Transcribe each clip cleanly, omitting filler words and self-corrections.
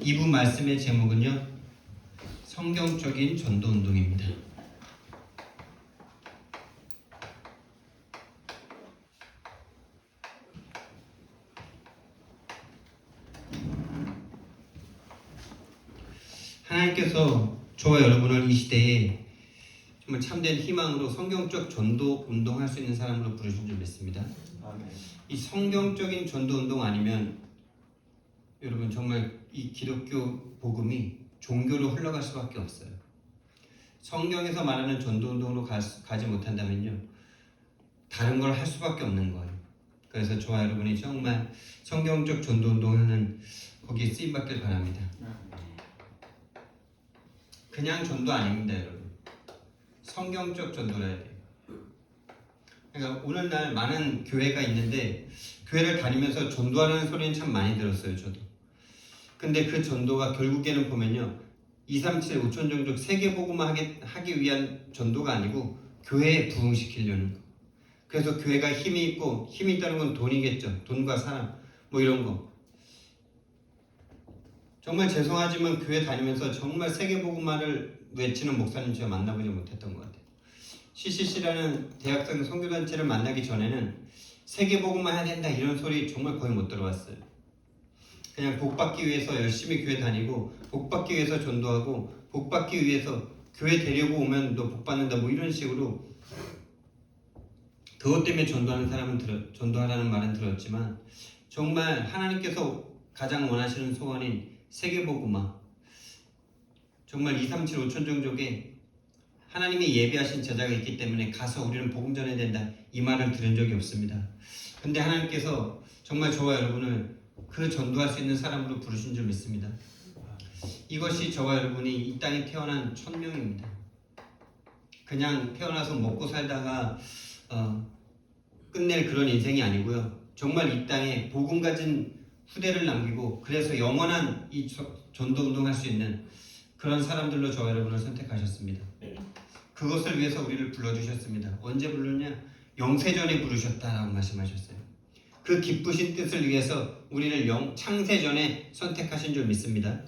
2부 말씀의 제목은요, 성경적인 전도운동입니다. 하나님께서 저와 여러분을 이 시대에 정말 참된 희망으로 성경적 전도 운동할 수 있는 사람으로 부르신 줄 믿습니다. 이 성경적인 전도 운동 아니면 여러분 정말 이 기독교 복음이 종교로 흘러갈 수밖에 없어요. 성경에서 말하는 전도 운동으로 가지 못한다면요, 다른 걸 할 수밖에 없는 거예요. 그래서 저와 여러분이 정말 성경적 전도 운동하는 거기에 쓰임 받길 바랍니다. 그냥 전도 아닙니다, 여러분. 성경적 전도를 해야 돼요. 그러니까 오늘날 많은 교회가 있는데 교회를 다니면서 전도하라는 소리는 참 많이 들었어요, 저도. 근데 그 전도가 결국에는 보면요, 237, 5천 종족 세계복음화 하기 위한 전도가 아니고 교회에 부흥시키려는 거. 그래서 교회가 힘이 있고, 힘이 있다는 건 돈이겠죠. 돈과 사람, 뭐 이런 거. 정말 죄송하지만 교회 다니면서 정말 세계복음화를 외치는 목사님 제가 만나보지 못했던 것 같아요. CCC라는 대학생 선교단체를 만나기 전에는 세계복음화 해야 된다 이런 소리 정말 거의 못 들어봤어요. 그냥 복받기 위해서 열심히 교회 다니고, 복받기 위해서 전도하고, 복받기 위해서 교회 데리고 오면 너 복받는다 뭐 이런 식으로 그것 때문에 전도하라는 말은 들었지만, 정말 하나님께서 가장 원하시는 소원인 세계복음화, 정말 237, 5천 종족에 하나님이 예비하신 제자가 있기 때문에 가서 우리는 복음 전해야 된다 이 말을 들은 적이 없습니다. 근데 하나님께서 정말 저와 여러분을 그 전도할 수 있는 사람으로 부르신 줄 믿습니다. 이것이 저와 여러분이 이 땅에 태어난 천명입니다. 그냥 태어나서 먹고 살다가 끝낼 그런 인생이 아니고요, 정말 이 땅에 복음 가진 후대를 남기고, 그래서 영원한 이 전도 운동할 수 있는 그런 사람들로 저와 여러분을 선택하셨습니다. 그것을 위해서 우리를 불러주셨습니다. 언제 불렀냐? 영세전에 부르셨다라고 말씀하셨어요. 그 기쁘신 뜻을 위해서 우리를 창세전에 선택하신 줄 믿습니다.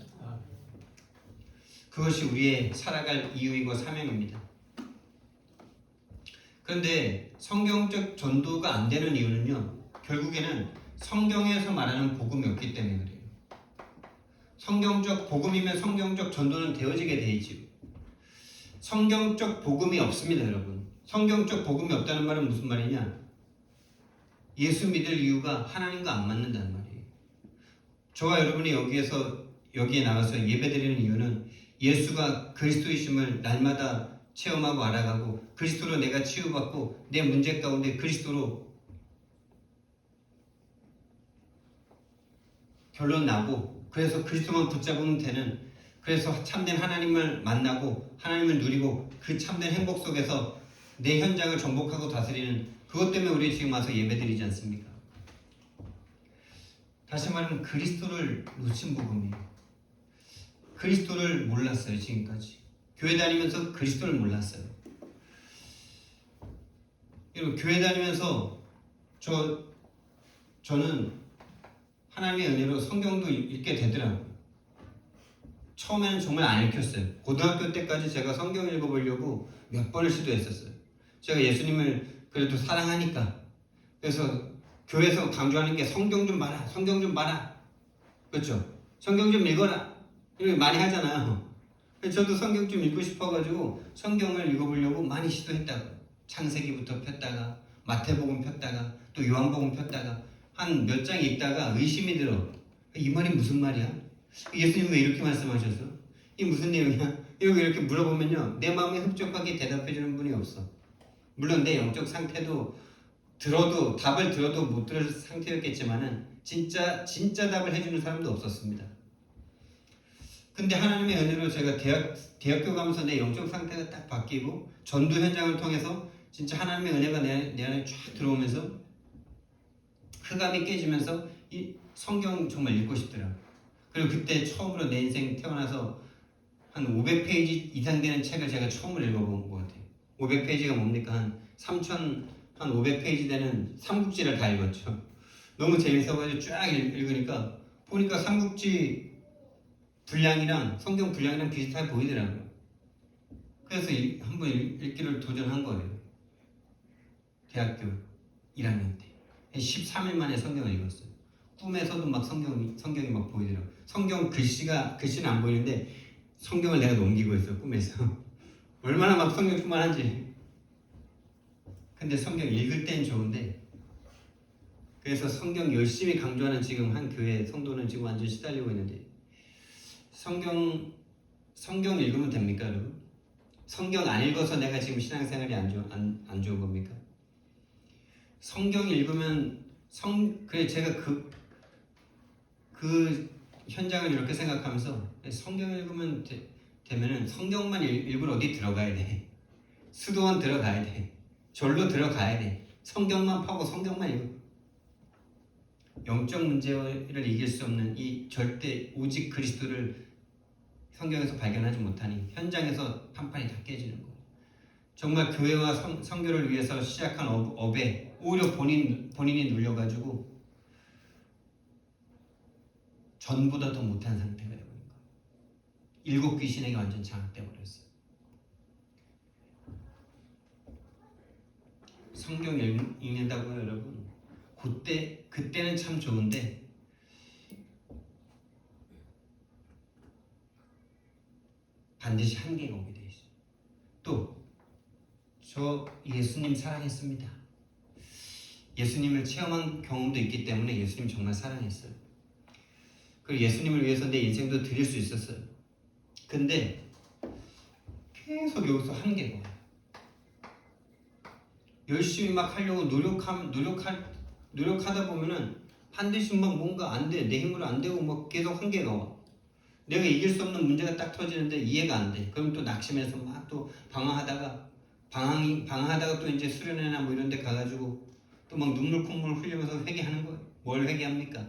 그것이 우리의 살아갈 이유이고 사명입니다. 그런데 성경적 전도가 안 되는 이유는요, 결국에는 성경에서 말하는 복음이 없기 때문에 그래요. 성경적 복음이면 성경적 전도는 되어지게 돼 있지요. 성경적 복음이 없습니다, 여러분. 성경적 복음이 없다는 말은 무슨 말이냐? 예수 믿을 이유가 하나님과 안 맞는다는 말이에요. 저와 여러분이 여기에 나가서 예배드리는 이유는 예수가 그리스도이심을 날마다 체험하고 알아가고, 그리스도로 내가 치유받고 내 문제 가운데 그리스도로 결론 나고, 그래서 그리스도만 붙잡으면 되는, 그래서 참된 하나님을 만나고 하나님을 누리고 그 참된 행복 속에서 내 현장을 정복하고 다스리는, 그것 때문에 우리 지금 와서 예배드리지 않습니까? 다시 말하면 그리스도를 놓친 복음이에요. 그리스도를 몰랐어요, 지금까지. 교회 다니면서 그리스도를 몰랐어요. 여러분, 교회 다니면서 저는 하나님의 은혜로 성경도 읽게 되더라고요. 처음에는 정말 안 읽혔어요. 고등학교 때까지 제가 성경 읽어보려고 몇 번을 시도했었어요. 제가 예수님을 그래도 사랑하니까. 그래서 교회에서 강조하는 게 성경 좀 봐라, 성경 좀 봐라. 그렇죠? 성경 좀 읽어라. 이렇게 많이 하잖아요. 저도 성경 좀 읽고 싶어가지고 성경을 읽어보려고 많이 시도했다고. 창세기부터 폈다가 마태복음 폈다가 또 요한복음 폈다가 한 몇 장 읽다가 의심이 들어. 이 말이 무슨 말이야? 예수님 왜 이렇게 말씀하셨어? 이게 무슨 내용이야? 이렇게 물어보면요, 내 마음에 흡족하게 대답해주는 분이 없어. 물론 내 영적 상태도 답을 들어도 못 들을 상태였겠지만은 진짜 답을 해주는 사람도 없었습니다. 근데 하나님의 은혜로 제가 대학교 가면서 내 영적 상태가 딱 바뀌고, 전도 현장을 통해서 진짜 하나님의 은혜가 내 안에 쫙 들어오면서 흑암이 깨지면서 이 성경 정말 읽고 싶더라고요. 그리고 그때 처음으로 내 인생 태어나서 한 500페이지 이상 되는 책을 제가 처음으로 읽어본 것 같아요. 500페이지가 뭡니까? 한 500페이지 되는 삼국지를 다 읽었죠. 너무 재밌어가지고 쫙 읽으니까 보니까 삼국지 분량이랑 성경 분량이랑 비슷해 보이더라고요. 그래서 한번 읽기를 도전한 거예요. 대학교 1학년 때 13일 만에 성경을 읽었어요. 꿈에서도 막 성경이 막 보이더라고요. 성경 글씨는 안 보이는데 성경을 내가 넘기고 있어요. 꿈에서. 얼마나 막 성경 충만한지. 근데 성경 읽을 땐 좋은데, 그래서 성경 열심히 강조하는 지금 한 교회 성도는 지금 완전 시달리고 있는데, 성경 읽으면 됩니까, 여러분? 성경 안 읽어서 내가 지금 신앙생활이 안 좋은 겁니까? 성경 읽으면 그래 제가 그 현장을 이렇게 생각하면서 성경 읽으면 되면은 성경만 읽으러 어디 들어가야 돼. 수도원 들어가야 돼. 절로 들어가야 돼. 성경만 파고 성경만 읽어. 영적 문제를 이길 수 없는 이 절대 오직 그리스도를 성경에서 발견하지 못하니 현장에서 판판이 다 깨지는 거예요. 정말 교회와 선교를 위해서 시작한 업에 오히려 본인이 눌려가지고 전보다 더 못한 상태가 되버린 거예요. 7 귀신에게 완전 장악돼 버렸어요. 성경 읽는다고요, 여러분. 그때는 참 좋은데 반드시 한계가 오게 돼 있어요. 또 저 예수님 사랑했습니다. 예수님을 체험한 경험도 있기 때문에 예수님 정말 사랑했어요. 그리고 예수님을 위해서 내 인생도 드릴 수 있었어요. 근데 계속 여기서 한계가 와요. 열심히 막 하려고 노력하다 보면은 반드시 막 뭔가 안 돼. 내 힘으로 안 되고 막 계속 한계가 와. 내가 이길 수 없는 문제가 딱 터지는데 이해가 안 돼. 그럼 또 낙심해서 막 또 방황하다가 또 이제 수련회나 뭐 이런 데 가가지고 또 막 눈물 콧물 흘리면서 회개하는 거예요. 뭘 회개합니까?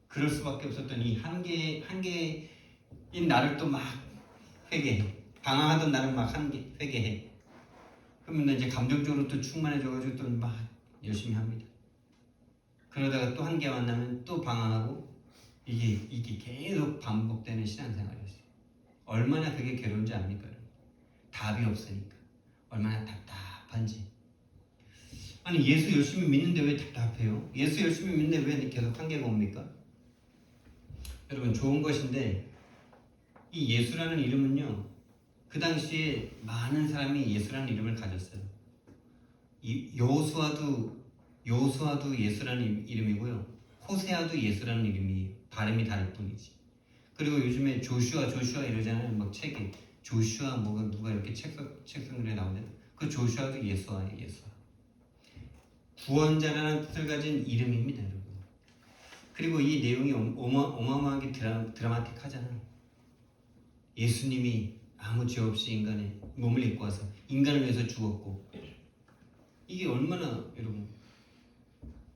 그럴 수밖에 없었던 이 한계인 나를 또 막 회개해. 방황하던 나를 막 회개해. 그러면 이제 감정적으로 또 충만해져가지고 또 막 열심히 합니다. 그러다가 또 한계 만나면 또 방황하고 이게 계속 반복되는 신앙생활이었어요. 얼마나 그게 괴로운지 압니까? 답이 없으니까. 얼마나 답답한지. 아니 예수 열심히 믿는데 왜 답답해요? 예수 열심히 믿는데 왜 계속 한계가 옵니까? 여러분 좋은 것인데 이 예수라는 이름은요. 그 당시에 많은 사람이 예수라는 이름을 가졌어요. 여호수아도 예수라는 이름이고요. 호세아도 예수라는 이름이 발음이 다를 뿐이지. 그리고 요즘에 조슈아 이러잖아요. 막 책에 조슈아 뭐가 누가 이렇게 책선글에 나오잖아요. 그 조슈아도 예수아예요. 예수아. 구원자라는 뜻을 가진 이름입니다, 여러분. 그리고 이 내용이 어마어마하게 드라마틱하잖아요. 예수님이 아무 죄 없이 인간의 몸을 입고 와서 인간을 위해서 죽었고, 이게 얼마나 여러분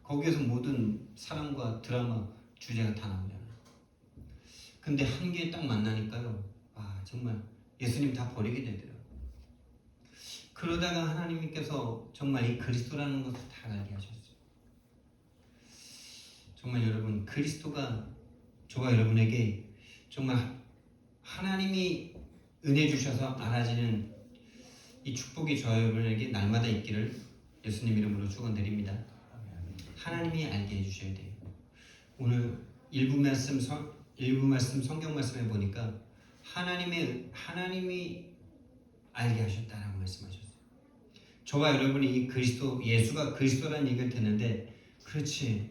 거기에서 모든 사랑과 드라마 주제가 다 나오잖아요. 근데 한계에 딱 만나니까요, 정말 예수님 다 버리게 되더라고요. 그러다가 하나님께서 정말 이 그리스도라는 것을 다 알게 하셨어요. 정말 여러분 그리스도가 저와 여러분에게 정말 하나님이 은혜 주셔서 알아지는 이 축복이 저와 여러분에게 날마다 있기를 예수님 이름으로 축원드립니다. 하나님이 알게 해주셔야 돼요. 오늘 일부 말씀 성경 말씀에 보니까 하나님이 알게 하셨다라고 말씀하셨어요. 저와 여러분이 이 예수가 그리스도라는 얘기를 듣는데, 그렇지,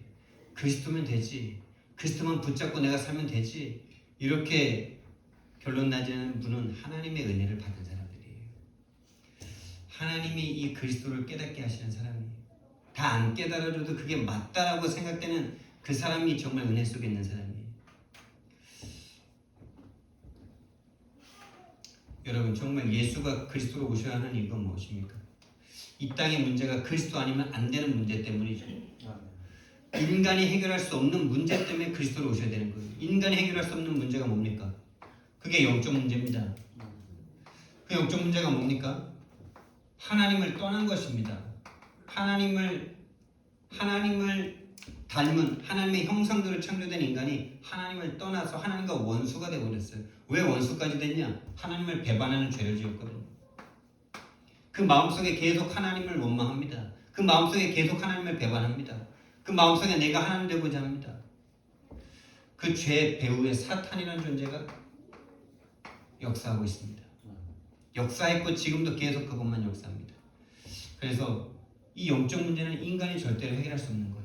그리스도면 되지, 그리스도만 붙잡고 내가 살면 되지, 이렇게 결론 나지는 분은 하나님의 은혜를 받은 사람들이에요. 하나님이 이 그리스도를 깨닫게 하시는 사람이에요. 다 안 깨달아줘도 그게 맞다라고 생각되는 그 사람이 정말 은혜 속에 있는 사람이에요. 여러분 정말 예수가 그리스도로 오셔야 하는 이유가 무엇입니까? 이 땅의 문제가 그리스도 아니면 안 되는 문제 때문이죠. 인간이 해결할 수 없는 문제 때문에 그리스도로 오셔야 되는 거예요. 인간이 해결할 수 없는 문제가 뭡니까? 그게 영적 문제입니다. 그 영적 문제가 뭡니까? 하나님을 떠난 것입니다. 하나님을 닮은 하나님의 형상대로 창조된 인간이 하나님을 떠나서 하나님과 원수가 되어버렸어요. 왜 원수까지 됐냐? 하나님을 배반하는 죄를 지었거든요. 그 마음속에 계속 하나님을 원망합니다. 그 마음속에 계속 하나님을 배반합니다. 그 마음속에 내가 하나님 되고자 합니다. 그 죄 배후에 사탄이라는 존재가 역사하고 있습니다. 역사했고 지금도 계속 그것만 역사합니다. 그래서 이 영적 문제는 인간이 절대로 해결할 수 없는 거예요.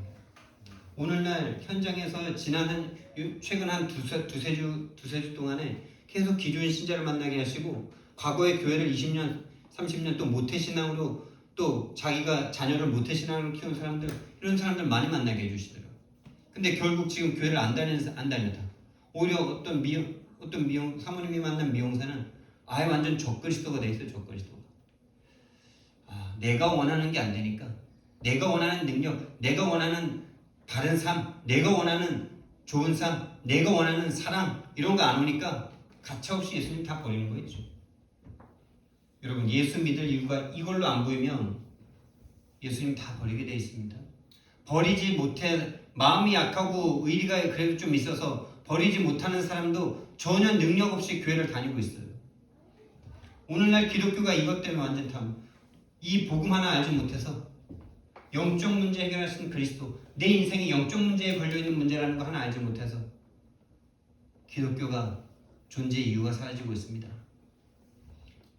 오늘날 현장에서 최근 한 두세 주 동안에 계속 기존 신자를 만나게 하시고 과거의 교회를 20년, 30년 또 모태신앙으로 또 자기가 자녀를 모태신앙으로 키운 사람들, 이런 사람들 많이 만나게 해주시더라고요. 근데 결국 지금 교회를 안 다니다. 오히려 어떤 사모님이 만난 미용사는 아예 완전 적그리스도가 돼 있어요. 적그리스도가. 내가 원하는 게 안 되니까, 내가 원하는 능력, 내가 원하는 바른 삶, 내가 원하는 좋은 삶, 내가 원하는 사랑, 이런 거 안 오니까 가차없이 예수님 다 버리는 거겠죠. 여러분, 예수 믿을 이유가 이걸로 안 보이면 예수님 다 버리게 돼 있습니다. 버리지 못해, 마음이 약하고 의리가 그래도 좀 있어서 버리지 못하는 사람도 전혀 능력 없이 교회를 다니고 있어요. 오늘날 기독교가 이것 때문에 완전 이 복음 하나 알지 못해서 영적 문제 해결하시는 그리스도, 내 인생이 영적 문제에 걸려있는 문제라는 거 하나 알지 못해서 기독교가 존재의 이유가 사라지고 있습니다.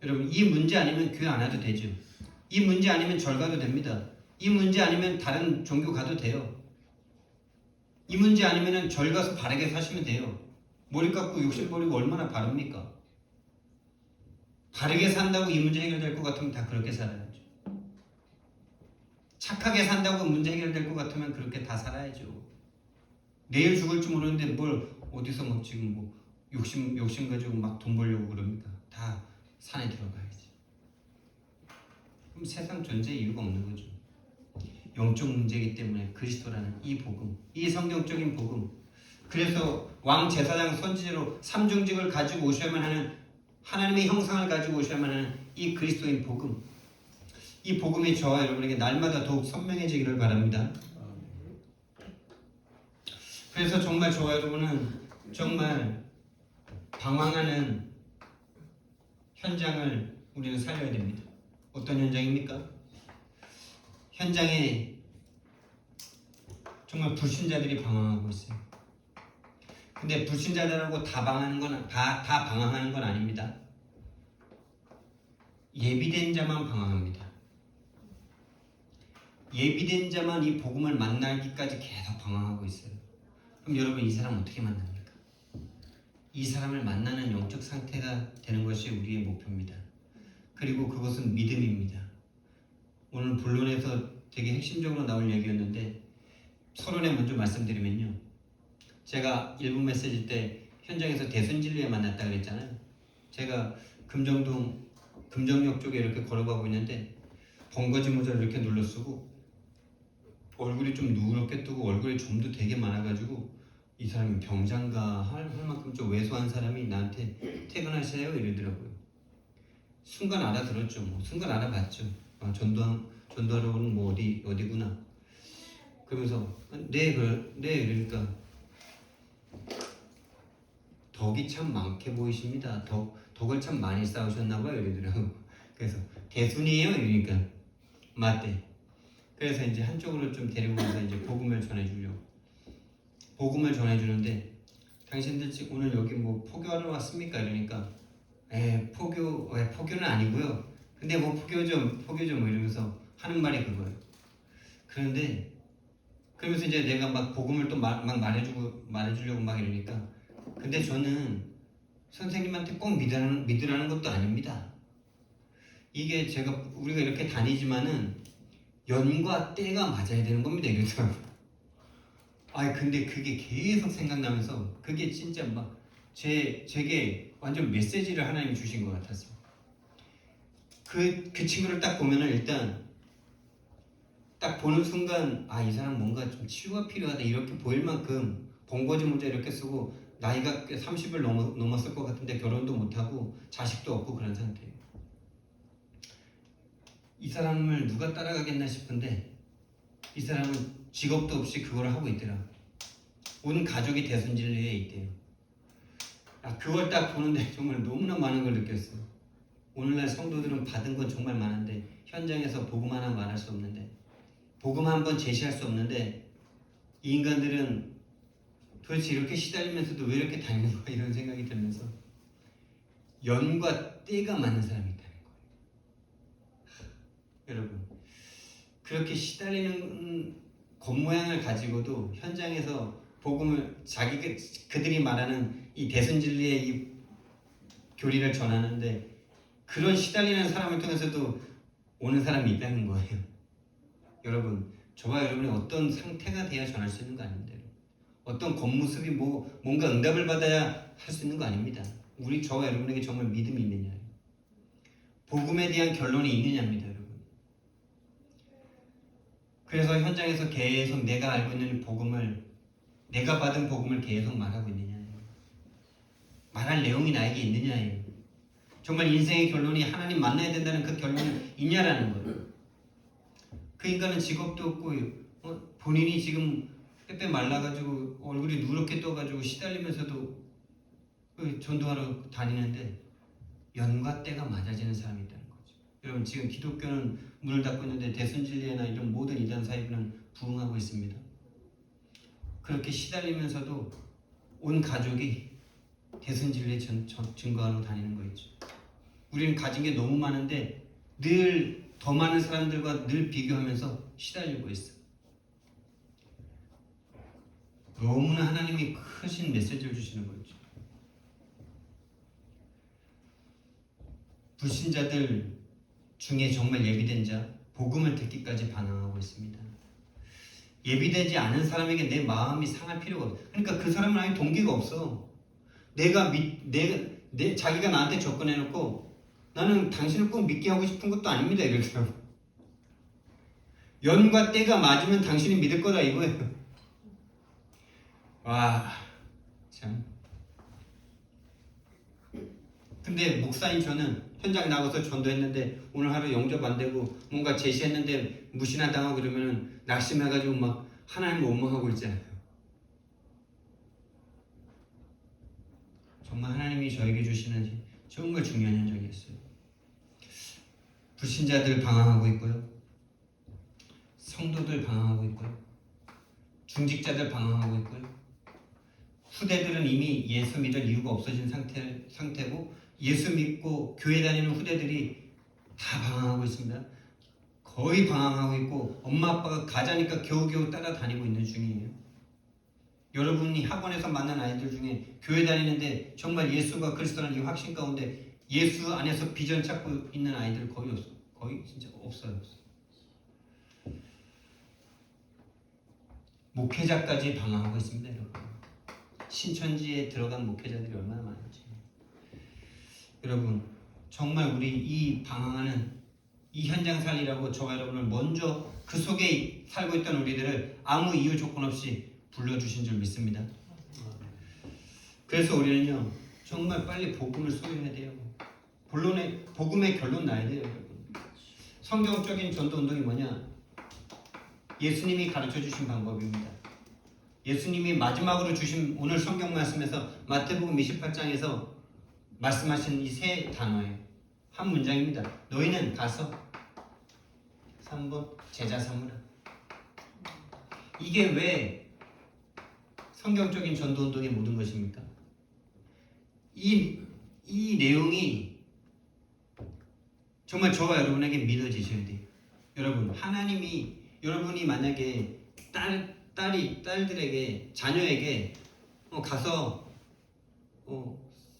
여러분, 이 문제 아니면 교회 안 와도 되죠. 이 문제 아니면 절 가도 됩니다. 이 문제 아니면 다른 종교 가도 돼요. 이 문제 아니면 절 가서 바르게 사시면 돼요. 머리 깎고 욕심 버리고 얼마나 바릅니까? 바르게 산다고 이 문제 해결될 것 같으면 다 그렇게 살아야죠. 착하게 산다고 문제 해결될 것 같으면 그렇게 다 살아야죠. 내일 죽을 줄 모르는데 뭘 어디서 막 지금 뭐 욕심 가지고 막 돈 벌려고 그럽니까? 다 산에 들어가야지. 그럼 세상 존재의 이유가 없는 거죠. 영적 문제이기 때문에 그리스도라는 이 복음, 이 성경적인 복음, 그래서 왕 제사장 선지자로 삼중직을 가지고 오셔야만 하는, 하나님의 형상을 가지고 오셔야만 하는 이 그리스도인 복음, 이 복음이 저와 여러분에게 날마다 더욱 선명해지기를 바랍니다. 그래서 정말 저와 여러분은 정말 방황하는 현장을 우리는 살려야 됩니다. 어떤 현장입니까? 현장에 정말 불신자들이 방황하고 있어요. 근데 불신자들하고 다 방황하는 건 아닙니다. 예비된 자만 방황합니다. 예비된 자만 이 복음을 만나기까지 계속 방황하고 있어요. 그럼 여러분, 이 사람 어떻게 만납니까? 이 사람을 만나는 영적 상태가 되는 것이 우리의 목표입니다. 그리고 그것은 믿음입니다. 오늘 본론에서 되게 핵심적으로 나올 얘기였는데, 서론에 먼저 말씀드리면요, 제가 일부 메시지 때 현장에서 대순진리에 만났다 그랬잖아요. 제가 금정역 쪽에 이렇게 걸어가고 있는데 번거지 모자를 이렇게 눌러 쓰고 얼굴이 좀 누렇게 뜨고 얼굴에 점도 되게 많아가지고 이 사람이 병장가 할 만큼 좀 왜소한 사람이 나한테 퇴근하세요 이러더라고요. 순간 알아들었죠. 순간 알아봤죠. 전도하러 오는 뭐 어디구나. 그러면서 네 이러니까 덕이 참 많게 보이십니다. 덕을 참 많이 쌓으셨나봐요 이러더라고요. 그래서 대순이에요 이러니까 맞대. 그래서 이제 한쪽으로 좀 데리고 가서 이제 복음을 전해주려고. 복음을 전해주는데, 당신들 지금 오늘 여기 뭐 포교하러 왔습니까? 이러니까 포교는 아니고요. 근데 뭐 포교 좀 뭐 이러면서 하는 말이 그거예요. 그러면서 이제 내가 막 복음을 또 막 말해주려고 막 이러니까, 근데 저는 선생님한테 꼭 믿으라는 것도 아닙니다. 이게 우리가 이렇게 다니지만은 연과 때가 맞아야 되는 겁니다. 이러더라고요. 근데 그게 계속 생각나면서 그게 진짜 막 제게 완전 메시지를 하나님이 주신 것 같았어요. 그 친구를 딱 보면은 일단 딱 보는 순간 이 사람 뭔가 좀 치유가 필요하다 이렇게 보일 만큼 번거지 모자 이렇게 쓰고 나이가 30을 넘었을 것 같은데 결혼도 못하고 자식도 없고 그런 상태예요. 이 사람을 누가 따라가겠나 싶은데 이 사람은 직업도 없이 그걸 하고 있더라. 온 가족이 대순진리에 있대요. 그걸 딱 보는데 정말 너무나 많은 걸 느꼈어요. 오늘날 성도들은 받은 건 정말 많은데 현장에서 복음 하나 말할 수 없는데, 복음 한 번 제시할 수 없는데, 이 인간들은 도대체 이렇게 시달리면서도 왜 이렇게 다니는 거야, 이런 생각이 들면서 연과 때가 맞는 사람이 있다는 거예요. 여러분, 그렇게 시달리는 겉모양을 가지고도 현장에서 복음을 그들이 말하는 이 대순진리의 이 교리를 전하는데, 그런 시달리는 사람을 통해서도 오는 사람이 있다는 거예요. 여러분, 저와 여러분이 어떤 상태가 돼야 전할 수 있는 거 아닙니다. 어떤 겉모습이 뭔가 응답을 받아야 할 수 있는 거 아닙니다. 저와 여러분에게 정말 믿음이 있느냐, 복음에 대한 결론이 있느냐입니다, 여러분. 그래서 현장에서 계속 내가 알고 있는 복음을, 내가 받은 복음을 계속 말하고 있느냐, 말할 내용이 나에게 있느냐예요. 정말 인생의 결론이 하나님 만나야 된다는 그 결론이 있냐라는 거예요. 그 인간은 직업도 없고 본인이 지금 빼빼 말라가지고 얼굴이 누렇게 떠가지고 시달리면서도 전도하러 다니는데 연과 때가 맞아지는 사람이 있다는 거죠. 여러분, 지금 기독교는 문을 닫고 있는데 대순진리나 이런 모든 이단 사이비는 부흥하고 있습니다. 그렇게 시달리면서도 온 가족이 대순진리에 증거하러 다니는 거 있죠. 우리는 가진 게 너무 많은데 늘 더 많은 사람들과 늘 비교하면서 시달리고 있어. 너무나 하나님이 크신 메시지를 주시는 거죠. 불신자들 중에 정말 예비된 자, 복음을 듣기까지 반항하고 있습니다. 예비되지 않은 사람에게 내 마음이 상할 필요가 없어. 그러니까 그 사람은 아예 동기가 없어. 자기가 나한테 접근해놓고 나는 당신을 꼭 믿게 하고 싶은 것도 아닙니다, 이렇게 하고. 연과 때가 맞으면 당신이 믿을 거다, 이거예요. 와, 참. 근데 목사인 저는 현장 나가서 전도했는데 오늘 하루 영접 안 되고 뭔가 제시했는데 무시나 당하고 그러면 낙심해가지고 막 하나님을 원망하고 있잖아요. 정말 하나님이 저에게 주시는 정말 중요한 현장이었어요. 불신자들 방황하고 있고요, 성도들 방황하고 있고요, 중직자들 방황하고 있고요, 후대들은 이미 예수 믿을 이유가 없어진 상태고 예수 믿고 교회 다니는 후대들이 다 방황하고 있습니다. 거의 방황하고 있고 엄마 아빠가 가자니까 겨우겨우 따라다니고 있는 중이에요. 여러분이 학원에서 만난 아이들 중에 교회 다니는데 정말 예수가 그리스도라는 이 확신 가운데 예수 안에서 비전 찾고 있는 아이들 거의 없어요. 거의 진짜 없어요. 목회자까지 방황하고 있습니다, 여러분. 신천지에 들어간 목회자들이 얼마나 많은지. 여러분, 정말 우리 이 방황하는 이 현장 살리라고 저와 여러분을 먼저 그 속에 살고 있던 우리들을 아무 이유 조건 없이 불러주신 줄 믿습니다. 그래서 우리는요, 정말 빨리 복음을 소유해야 돼요. 복음의 결론 나야 돼요, 여러분. 성경적인 전도 운동이 뭐냐? 예수님이 가르쳐 주신 방법입니다. 예수님이 마지막으로 주신 오늘 성경 말씀에서 마태복음 28장에서 말씀하신 이 세 단어예요. 한 문장입니다. 너희는 가서 3번 제자 삼으라. 이게 왜 성경적인 전도운동의 모든 것입니까? 이 내용이 정말 저와 여러분에게 믿어지셔야 돼요. 여러분, 여러분이 만약에 딸들에게, 자녀에게 가서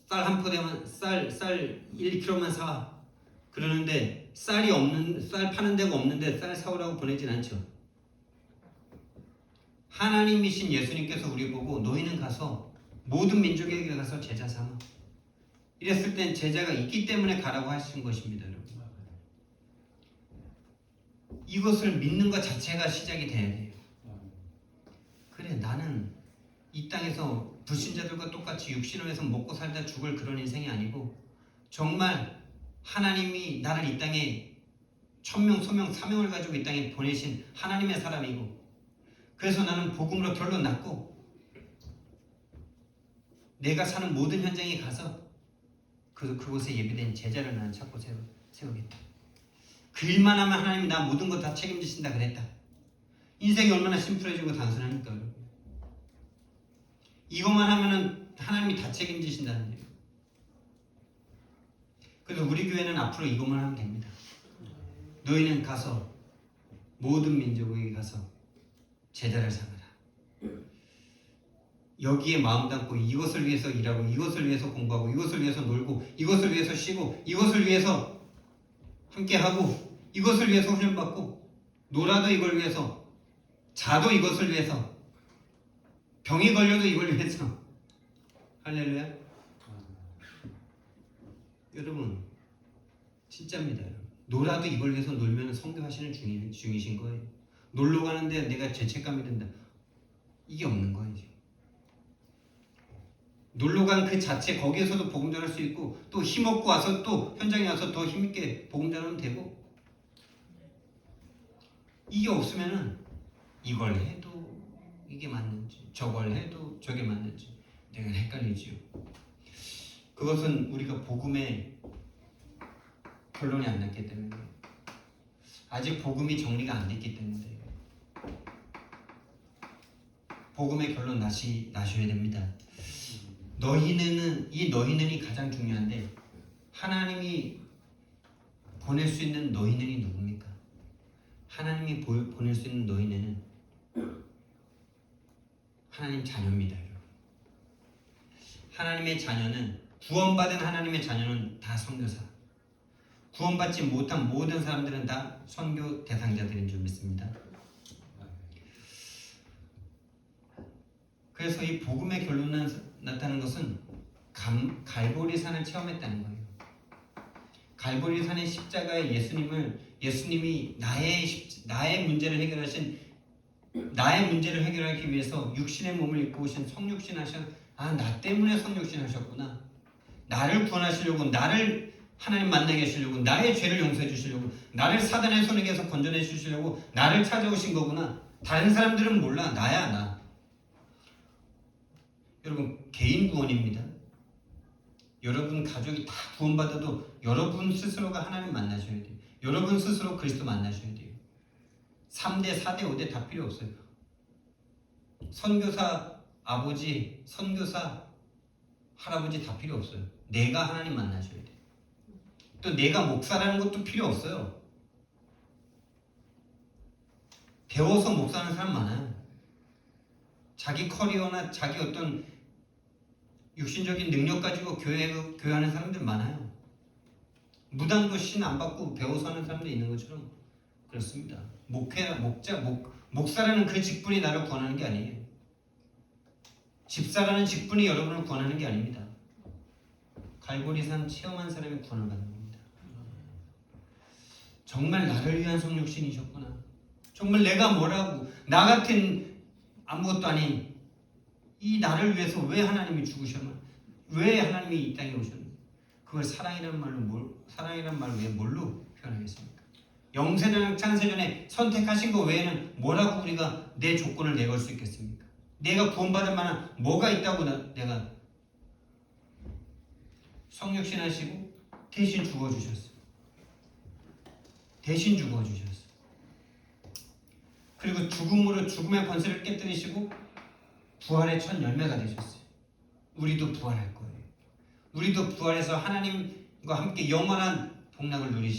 쌀 한 포대만, 쌀 1kg만 사. 그러는데 쌀 파는 데가 없는데 쌀 사오라고 보내진 않죠. 하나님이신 예수님께서 우리 보고 너희는 가서 모든 민족에게 가서 제자 삼아. 이랬을 땐 제자가 있기 때문에 가라고 하신 것입니다, 여러분. 이것을 믿는 것 자체가 시작이 돼야 돼요. 그래, 나는 이 땅에서 불신자들과 똑같이 육신을 해서 먹고 살다 죽을 그런 인생이 아니고 정말 하나님이 나를 이 땅에 천명, 소명, 사명을 가지고 이 땅에 보내신 하나님의 사람이고 그래서 나는 복음으로 결론 났고 내가 사는 모든 현장에 가서 그곳에 예비된 제자를 나는 찾고 세우겠다. 그 일만 하면 하나님이 나 모든 것 다 책임지신다 그랬다. 인생이 얼마나 심플해지고 단순하니까 여러분. 이것만 하면은 하나님이 다 책임지신다는 얘기예요. 그래서 우리 교회는 앞으로 이것만 하면 됩니다. 너희는 가서 모든 민족에게 가서 제자를 삼아라. 여기에 마음 담고 이것을 위해서 일하고 이것을 위해서 공부하고 이것을 위해서 놀고 이것을 위해서 쉬고 이것을 위해서 함께하고 이것을 위해서 훈련받고 놀아도 이걸 위해서 자도 이것을 위해서 병이 걸려도 이걸 위해서 할렐루야. 여러분 진짜입니다. 놀아도 이걸 위해서 놀면 성교하시는 중이신 거예요. 놀러 가는데 내가 죄책감이 든다. 이게 없는 거예요. 놀러 간 그 자체 거기에서도 복음 전할 수 있고 또 힘없고 와서 또 현장에 와서 더 힘있게 복음 전하면 되고 이게 없으면은 이걸 해도 이게 맞는지 저걸 해도 저게 맞는지 내가 헷갈리지요. 그것은 우리가 복음의 결론이 안 났기 때문에 아직 복음이 정리가 안 됐기 때문에 복음의 결론 나셔야 됩니다. 너희는이 가장 중요한데 하나님이 보낼 수 있는 너희는이 누굽니까? 하나님이 보낼 수 있는 너희는 하나님 자녀입니다. 여러분. 하나님의 자녀는 구원받은 하나님의 자녀는 다 선교사. 구원받지 못한 모든 사람들은 다 선교 대상자들인 줄 믿습니다. 그래서 이 복음의 결론이 나타나는 것은 갈보리산을 체험했다는 거예요. 갈보리산의 십자가의 예수님이 나의 문제를 해결하기 위해서 육신의 몸을 입고 오신 성육신 나 때문에 성육신 하셨구나. 나를 구원하시려고, 나를 하나님 만나게 하시려고, 나의 죄를 용서해 주시려고, 나를 사단의 손에게서 건져내 주시려고 나를 찾아오신 거구나. 다른 사람들은 몰라. 나야 나. 여러분 개인 구원입니다. 여러분 가족이 다 구원받아도 여러분 스스로가 하나님 만나셔야 돼요. 여러분 스스로 그리스도 만나셔야 돼요. 3대, 4대, 5대 다 필요 없어요. 선교사 아버지, 선교사 할아버지 다 필요 없어요. 내가 하나님 만나셔야 돼요. 또 내가 목사라는 것도 필요 없어요. 배워서 목사하는 사람 많아요. 자기 커리어나 자기 어떤 육신적인 능력 가지고 교회하는 사람들 많아요. 무당도 신 안 받고 배워서 하는 사람도 있는 것처럼 그렇습니다. 목사라는 그 직분이 나를 구원하는 게 아니에요. 집사라는 직분이 여러분을 구원하는 게 아닙니다. 갈보리산 체험한 사람이 구원을 받는 겁니다. 정말 나를 위한 성육신이셨구나. 정말 내가 뭐라고 나 같은 아무것도 아닌 이 나를 위해서 왜 하나님이 죽으셨나? 왜 하나님이 이 땅에 오셨나? 그걸 사랑이라는 말로 왜 뭘로 표현하겠습니까? 영세전 창세전에 선택하신 거 외에는 뭐라고 우리가 내 조건을 내걸 수 있겠습니까? 내가 구원받을 만한 뭐가 있다고 내가 성육신 하시고 대신 죽어주셨어. 대신 죽어주셨어. 그리고 죽음의 권세를 깨뜨리시고 부활의 첫 열매가 되셨어요. 우리도 부활할 거예요. 우리도 부활해서 하나님과 함께 영원한 복락을 누릴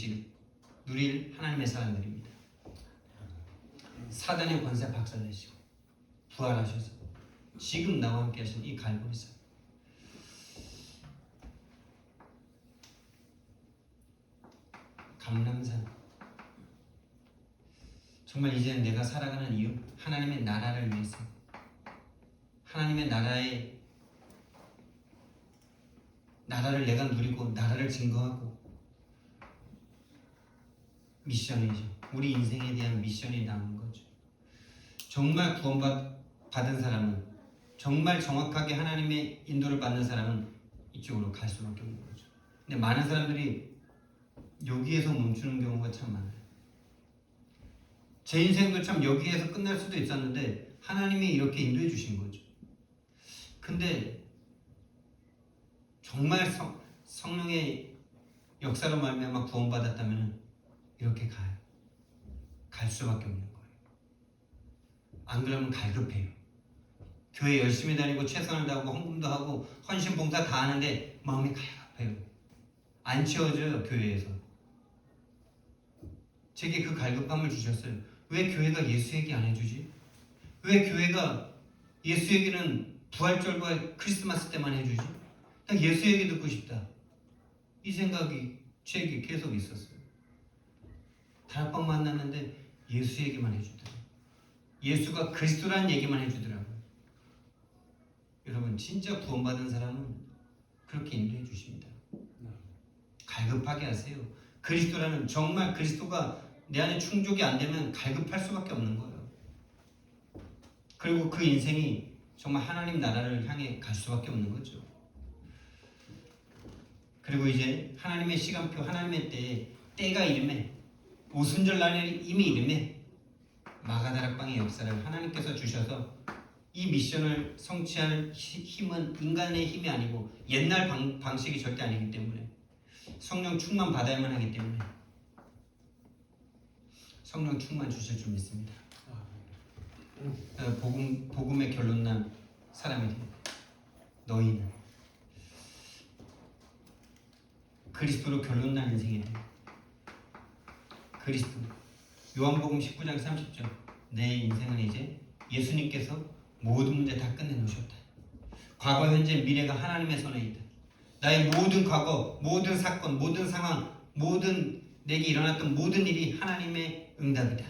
하나님의 사람들입니다. 사단의 권세 박살내시고 부활하셔서 지금 나와 함께 하신 이 갈보리산. 감람산. 정말 이제는 내가 살아가는 이유 하나님의 나라를 위해서 하나님의 나라를 내가 누리고 나라를 증거하고 미션이죠. 우리 인생에 대한 미션이 남은 거죠. 정말 구원받은 사람은 정말 정확하게 하나님의 인도를 받는 사람은 이쪽으로 갈 수밖에 없는 거죠. 근데 많은 사람들이 여기에서 멈추는 경우가 참 많아요. 제 인생도 참 여기에서 끝날 수도 있었는데 하나님이 이렇게 인도해 주신 거죠. 근데 정말 성령의 역사로 말미암아 구원받았다면 이렇게 가요. 갈 수밖에 없는 거예요. 안 그러면 갈급해요. 교회 열심히 다니고 최선을 다하고 헌금도 하고 헌신 봉사 다 하는데 마음이 갈급해요. 안 채워져요. 교회에서. 제게 그 갈급함을 주셨어요. 왜 교회가 예수 얘기 안 해주지? 왜 교회가 예수 얘기는 부활절과 크리스마스 때만 해주지? 나 예수 얘기 듣고 싶다. 이 생각이 제게 계속 있었어요. 다락방 만났는데 예수 얘기만 해주더라고요. 예수가 그리스도라는 얘기만 해주더라고요. 여러분 진짜 구원받은 사람은 그렇게 인도해 주십니다. 갈급하게 하세요. 그리스도라는 정말 그리스도가 내 안에 충족이 안 되면 갈급할 수밖에 없는 거예요. 그리고 그 인생이 정말 하나님 나라를 향해 갈 수밖에 없는 거죠. 그리고 이제 하나님의 시간표, 하나님의 때가 이름에 오순절 날에 이미 이름에 마가다락방의 역사를 하나님께서 주셔서 이 미션을 성취할 힘은 인간의 힘이 아니고 옛날 방식이 절대 아니기 때문에 성령 충만 받아야만 하기 때문에 성령 충만 주실 줄 믿습니다. 복음의 결론난 사람이 됩니다. 너희는 그리스도로 결론난 인생이 됩니다. 그리스도. 요한복음 19장 30절. 내 인생은 이제 예수님께서 모든 문제 다 끝내놓으셨다. 과거, 현재, 미래가 하나님의 손에 있다. 나의 모든 과거, 모든 사건, 모든 상황, 모든 내게 일어났던 모든 일이 하나님의 응답이다.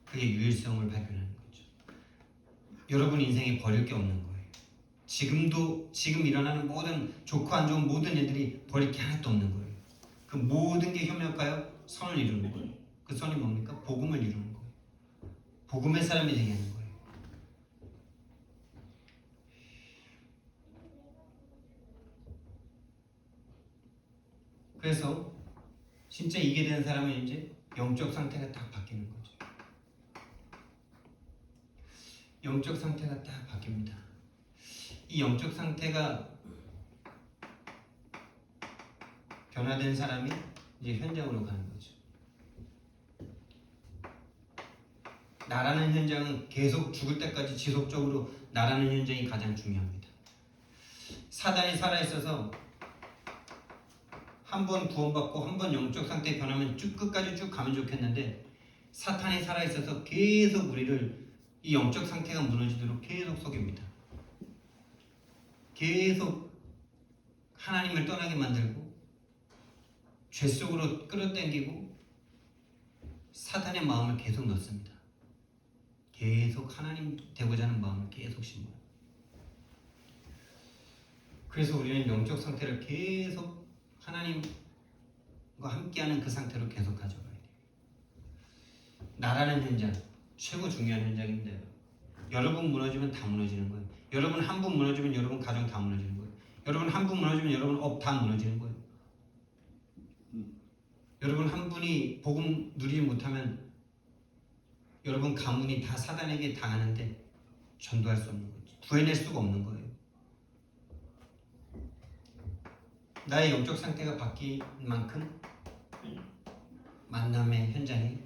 그의 유일성을 발견하는 거죠. 여러분 인생에 버릴 게 없는 거예요. 지금 일어나는 모든 좋고 안 좋은 모든 일들이 버릴 게 하나도 없는 거예요. 그 모든 게 협력하여 선을 이루는 거예요. 그 선이 뭡니까? 복음을 이루는 거예요. 복음의 사람이 되게 하는 거예요. 그래서 진짜 이게 된 사람은 이제 영적 상태가 딱 바뀌는 거죠. 영적 상태가 딱 바뀝니다. 이 영적 상태가 변화된 사람이 이제 현장으로 가는 거죠. 나라는 현장은 계속 죽을 때까지 지속적으로 나라는 현장이 가장 중요합니다. 사단이 살아있어서 한 번 구원받고 한 번 영적 상태 변하면 쭉 끝까지 쭉 가면 좋겠는데 사탄이 살아있어서 계속 우리를 이 영적 상태가 무너지도록 계속 속입니다. 계속 하나님을 떠나게 만들고 죄 속으로 끌어당기고 사탄의 마음을 계속 넣습니다. 계속 하나님 되고자 하는 마음을 계속 심어요. 그래서 우리는 영적 상태를 계속 하나님과 함께하는 그 상태로 계속 가져가야 돼요. 나라는 현장, 최고 중요한 현장인데 여러분 무너지면 다 무너지는 거예요. 여러분 한 분 무너지면 여러분 가정 다 무너지는 거예요. 여러분 한 분 무너지면 여러분 업 다 무너지는 거예요. 여러분 한 분이 복음 누리지 못하면 여러분 가문이 다 사단에게 당하는데 전도할 수 없는 거죠. 구해낼 수가 없는 거예요. 나의 영적 상태가 바뀐 만큼 만남의 현장에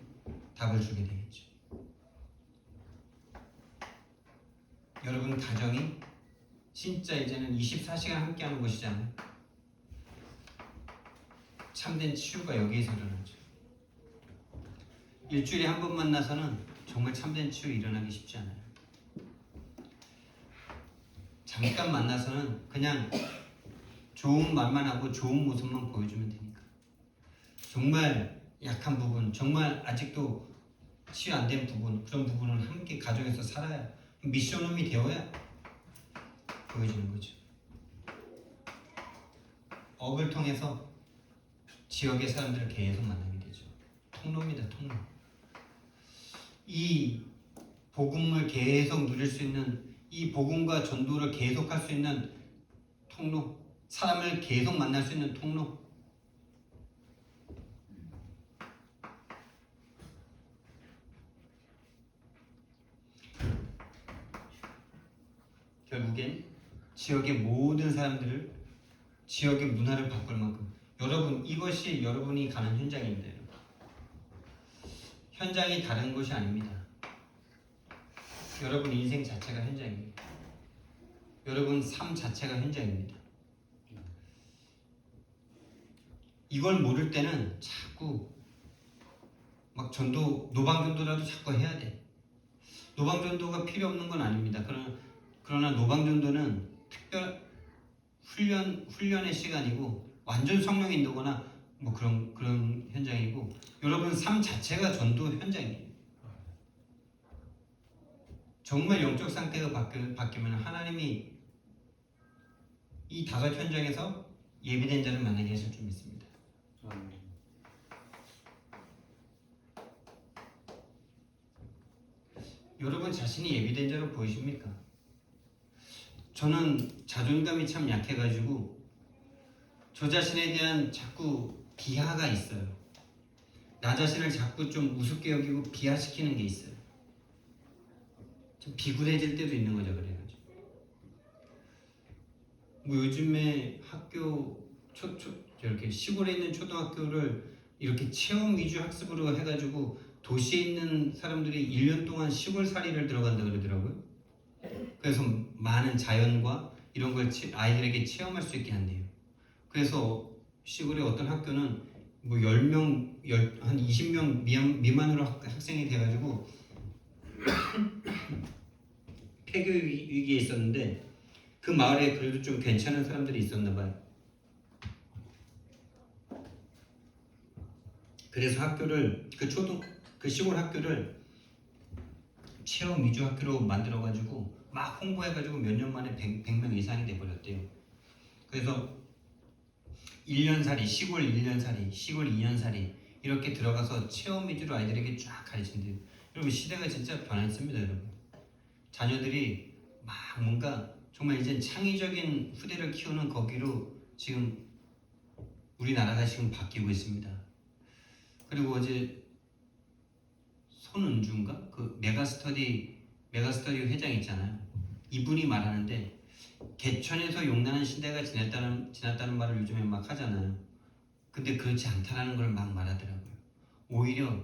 답을 주게 되겠죠. 여러분 가정이 진짜 이제는 24시간 함께하는 곳이잖아요. 참된 치유가 여기에서 일어나죠. 일주일에 한 번 만나서는 정말 참된 치유 일어나기 쉽지 않아요. 잠깐 만나서는 그냥 좋은 말만 하고 좋은 모습만 보여주면 되니까. 정말 약한 부분, 정말 아직도 치유 안 된 부분, 그런 부분은 함께 가정에서 살아야 미션홈이 되어야 보여주는 거죠. 업을 통해서 지역의 사람들을 계속 만나게 되죠. 통로입니다, 통로. 이 복음을 계속 누릴 수 있는, 이 복음과 전도를 계속할 수 있는 통로, 사람을 계속 만날 수 있는 통로. 지역의 모든 사람들을, 지역의 문화를 바꿀 만큼, 여러분, 이것이 여러분이 가는 현장입니다. 여러분. 현장이 다른 것이 아닙니다. 여러분 인생 자체가 현장입니다. 여러분 삶 자체가 현장입니다. 이걸 모를 때는 자꾸 막 노방전도라도 자꾸 해야 돼. 노방전도가 필요 없는 건 아닙니다. 그러나 노방전도는 특별 훈련의 시간이고 완전 성령 인도거나 뭐 그런 현장이고, 여러분 삶 자체가 전도 현장이에요. 정말 영적 상태가 바뀌면 하나님이 이 다섯 현장에서 예비된 자를 만나게 하실 줄 믿습니다. 여러분 자신이 예비된 자로 보이십니까? 저는 자존감이 참 약해가지고 저 자신에 대한 자꾸 비하가 있어요. 나 자신을 자꾸 좀 우습게 여기고 비하시키는 게 있어요. 좀 비굴해질 때도 있는 거죠. 그래가지고 뭐 요즘에 학교 이렇게 시골에 있는 초등학교를 이렇게 체험 위주 학습으로 해가지고 도시에 있는 사람들이 1년 동안 시골살이를 들어간다 그러더라고요. 그래서 많은 자연과 이런 걸 아이들에게 체험할 수 있게 한대요. 그래서 시골의 어떤 학교는 뭐 10명, 한 20명 미만으로 학생이 돼가지고 폐교 위기에 있었는데 그 마을에 그래도 좀 괜찮은 사람들이 있었나 봐요. 그래서 학교를 그 시골 학교를 체험 위주 학교로 만들어가지고 막 홍보해가지고 몇 년 만에 100명 이상이 돼버렸대요. 그래서 1년살이, 시골 1년살이, 시골 2년살이 이렇게 들어가서 체험 위주로 아이들에게 쫙 가르친대요. 여러분 시대가 진짜 변했습니다. 여러분 자녀들이 막 뭔가 정말 이제 창의적인 후대를 키우는 거기로 지금 우리나라가 지금 바뀌고 있습니다. 그리고 어제 손은주인가? 그 메가스터디 회장 있잖아요. 이분이 말하는데 개천에서 용나는 시대가 지났다는 말을 요즘에 막 하잖아요. 근데 그렇지 않다라는 걸 막 말하더라고요. 오히려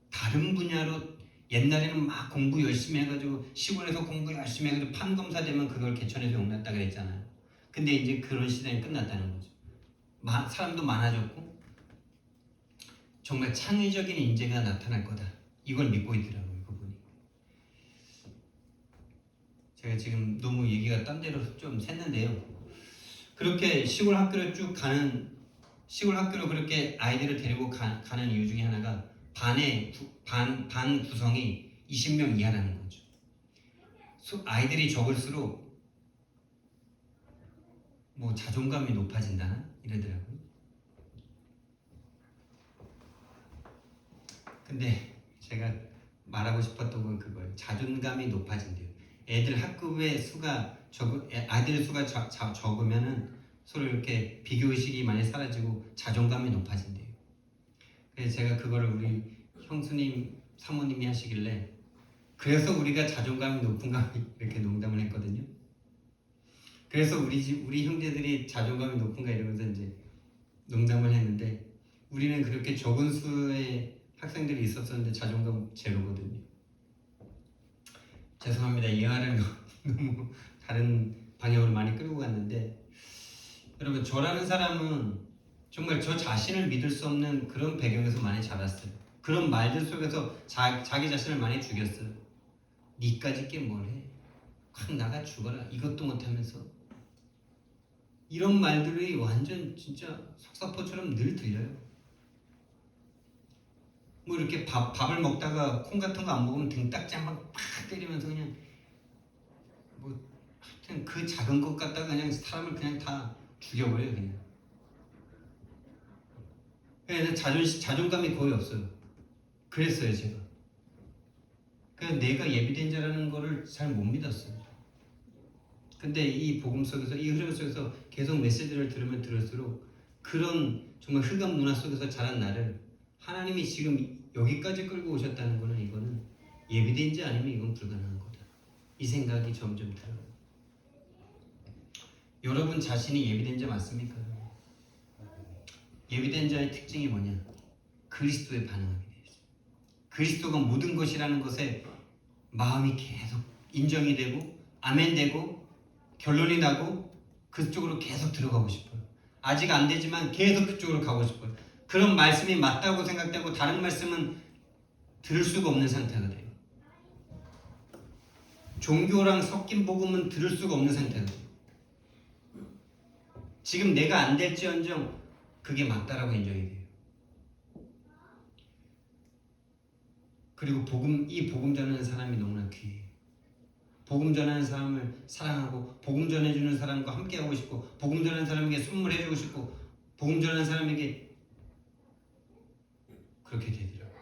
다른 분야로 옛날에는 막 공부 열심히 해가지고 시골에서 공부 열심히 해가지고 판검사 되면 그걸 개천에서 용났다 그랬잖아요. 근데 이제 그런 시대는 끝났다는 거죠. 사람도 많아졌고 정말 창의적인 인재가 나타날 거다. 이걸 믿고 있더라고요, 그분이. 제가 지금 너무 얘기가 딴 데로 좀 샜는데요. 그렇게 시골 학교로 그렇게 아이들을 데리고 가는 이유 중에 하나가 반 구성이 20명 이하라는 거죠. 아이들이 적을수록 뭐 자존감이 높아진다나 이러더라고요. 근데 제가 말하고 싶었던 건 그거예요. 자존감이 높아진대요. 애들 학급의 수가 아이들 수가 적으면은 서로 이렇게 비교의식이 많이 사라지고 자존감이 높아진대요. 그래서 제가 그거를 우리 형수님, 사모님이 하시길래 그래서 우리가 자존감이 높은가 이렇게 농담을 했거든요. 그래서 우리 형제들이 자존감이 높은가 이러면서 이제 농담을 했는데 우리는 그렇게 적은 수의 학생들이 있었었는데 자존감 제로거든요. 죄송합니다. 이 말을 너무 다른 방향으로 많이 끌고 갔는데 여러분 저라는 사람은 정말 저 자신을 믿을 수 없는 그런 배경에서 많이 자랐어요. 그런 말들 속에서 자기 자신을 많이 죽였어요. 니까짓 게 뭘 해? 확 나가 죽어라. 이것도 못하면서 이런 말들이 완전 진짜 석사포처럼 늘 들려요. 뭐 이렇게 밥을 먹다가 콩 같은 거 안 먹으면 등딱지 한 방 팍 때리면서 그냥 뭐 하여튼 그 작은 것 갖다가 그냥 사람을 그냥 다 죽여버려요 그냥. 그래서 자존감이 거의 없어요. 그랬어요 제가. 그래서 내가 예비된 자라는 거를 잘 못 믿었어요. 근데 이 복음 속에서 이 흐름 속에서 계속 메시지를 들으면 들을수록 그런 정말 흑암 문화 속에서 자란 나를 하나님이 지금 여기까지 끌고 오셨다는 거는 이거는 예비된 자 아니면 이건 불가능한 거다. 이 생각이 점점 들어요. 여러분 자신이 예비된 자 맞습니까? 예비된 자의 특징이 뭐냐? 그리스도에 반응하게 되어 있어요. 그리스도가 모든 것이라는 것에 마음이 계속 인정이 되고 아멘되고 결론이 나고 그쪽으로 계속 들어가고 싶어요. 아직 안 되지만 계속 그쪽으로 가고 싶어요. 그런 말씀이 맞다고 생각되고 다른 말씀은 들을 수가 없는 상태가 돼요. 종교랑 섞인 복음은 들을 수가 없는 상태가 돼요. 지금 내가 안 될지언정 그게 맞다라고 인정이 돼요. 그리고 이 복음 전하는 사람이 너무나 귀해요. 복음 전하는 사람을 사랑하고 복음 전해주는 사람과 함께하고 싶고 복음 전하는 사람에게 선물해주고 싶고 복음 전하는 사람에게 그렇게 되더라고요.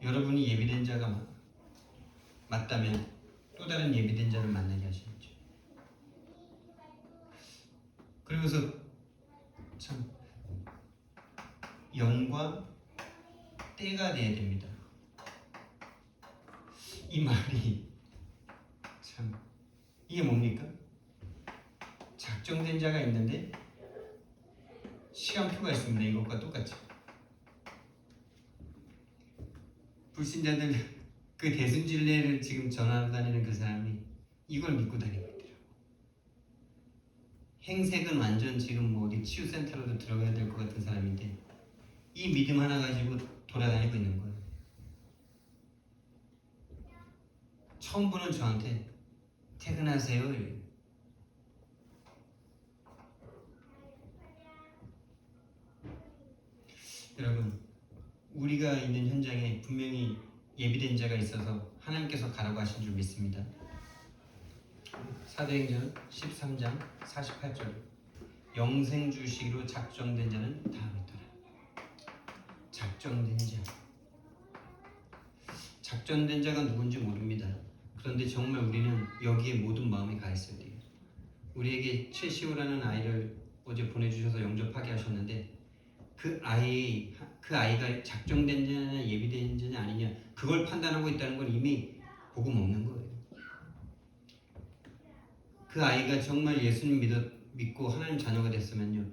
여러분이 예비된 자가 맞다면 또 다른 예비된 자를 만나게 하시죠. 그러면서 참 영과 때가 돼야 됩니다. 이 말이 참 이게 뭡니까? 작정된 자가 있는데 시간표가 있습니다. 이것과 똑같이 불신자들 그 대순진례를 지금 전하러 다니는 그 사람이 이걸 믿고 다니고 있더라고. 행색은 완전 지금 뭐 어디 치유센터로도 들어가야 될 것 같은 사람인데 이 믿음 하나 가지고 돌아다니고 있는 거예요. 처음 보는 저한테 퇴근하세요. 이래요. 여러분, 우리가 있는 현장에 분명히 예비된 자가 있어서 하나님께서 가라고 하신 줄 믿습니다. 사도행전 13장 48절 영생 주시기로 작정된 자는 다 믿더라. 작정된 자. 작정된 자가 누군지 모릅니다. 그런데 정말 우리는 여기에 모든 마음이 가 있어야 돼요. 우리에게 최시호라는 아이를 어제 보내주셔서 영접하게 하셨는데 그 아이가 작정된 자냐 예비된 자냐 아니냐 그걸 판단하고 있다는 건 이미 복음 없는 거예요. 그 아이가 정말 예수님 믿고 하나님 자녀가 됐으면요